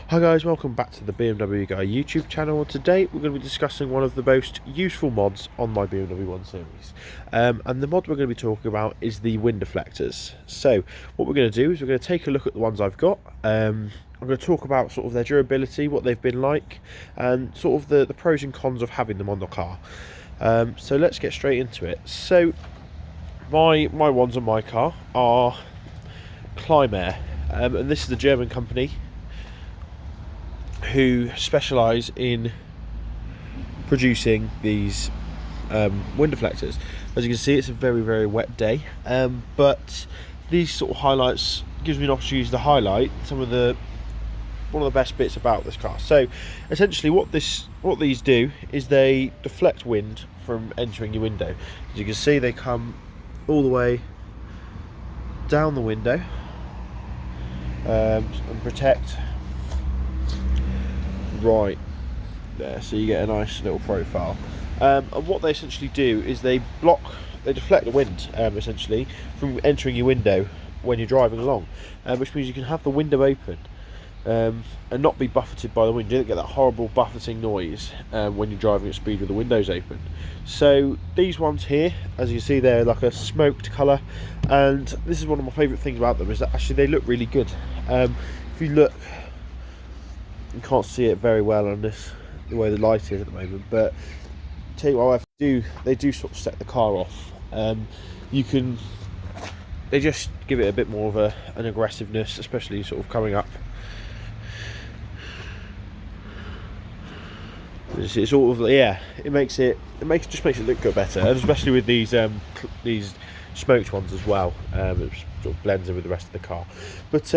Hi guys, welcome back to the BMW Guy YouTube channel. Today we're going to be discussing one of the most useful mods on my BMW 1 Series. And the mod we're going to be talking about is the wind deflectors. So what we're going to do is we're going to take a look at the ones I've got. I'm going to talk about sort of their durability, what they've been like, and sort of the pros and cons of having them on the car. So let's get straight into it. So my ones on my car are Climair, and this is the German company who specialise in producing these wind deflectors. As you can see, it's a very wet day, but these sort of highlights gives me an opportunity to highlight one of the best bits about this car. So essentially what these do is they deflect wind from entering your window. As you can see, they come all the way down the window and protect right there, so you get a nice little profile. And what they essentially do is they deflect the wind essentially from entering your window when you're driving along, which means you can have the window open and not be buffeted by the wind. You don't get that horrible buffeting noise when you're driving at speed with the windows open. So these ones here, as you see, they're like a smoked colour, and this is one of my favourite things about them, is that actually they look really good. If you look, you can't see it very well on this, the way the light is at the moment, but tell you what, they do sort of set the car off. They just give it a bit more of an aggressiveness, especially sort of coming up. It's sort of, yeah, it just makes it look good better, and especially with these smoked ones as well. It sort of blends in with the rest of the car. But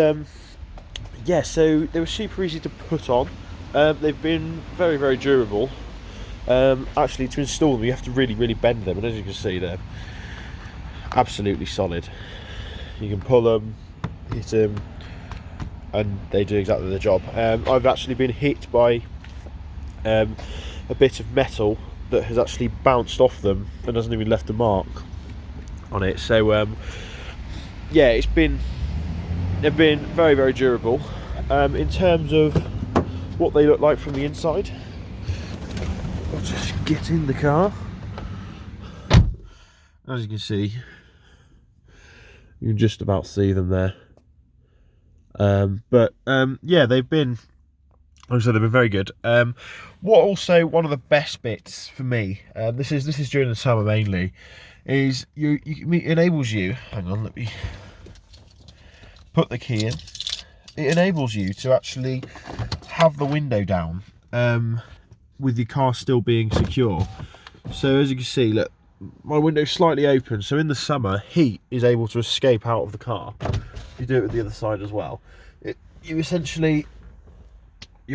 yeah, so they were super easy to put on. They've been very durable. Actually, to install them, you have to really bend them, and as you can see, they're absolutely solid. You can pull them, hit them, and they do exactly the job. I've actually been hit by a bit of metal that has actually bounced off them and hasn't even left a mark on it. So yeah, they've been very durable. In terms of what they look like from the inside, I'll just get in the car. As you can see, you can just about see them there. Yeah, they've been, like I said, they've been very good. One of the best bits for me, this is during the summer mainly, is it enables you. Hang on, let me put the key in. It enables you to actually have the window down with your car still being secure. So as you can see, look, my window's slightly open, so in the summer heat is able to escape out of the car. You do it with the other side as well. You're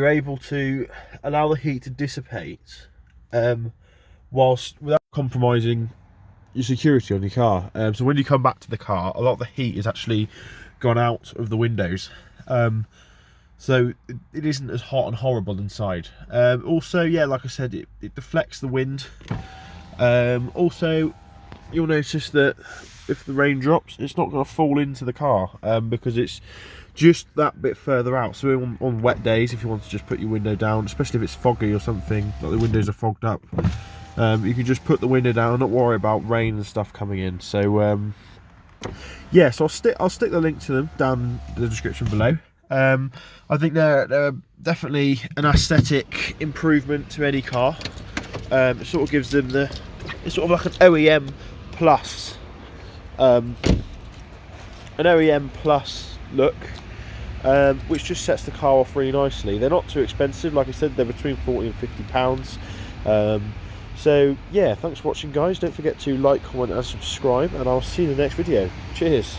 able to allow the heat to dissipate without compromising your security on your car. So when you come back to the car, a lot of the heat is actually gone out of the windows. So it isn't as hot and horrible inside. Also, yeah, like I said, it deflects the wind. Also, you'll notice that if the rain drops, it's not going to fall into the car because it's just that bit further out. So on wet days, if you want to just put your window down, especially if it's foggy or something, like the windows are fogged up, you can just put the window down and not worry about rain and stuff coming in. So yeah, so I'll stick the link to them down in the description below. I think they're definitely an aesthetic improvement to any car. It sort of gives them it's sort of like an OEM plus, look, which just sets the car off really nicely. They're not too expensive, like I said, they're between £40 and £50. So yeah, thanks for watching guys. Don't forget to like, comment and subscribe, and I'll see you in the next video. Cheers.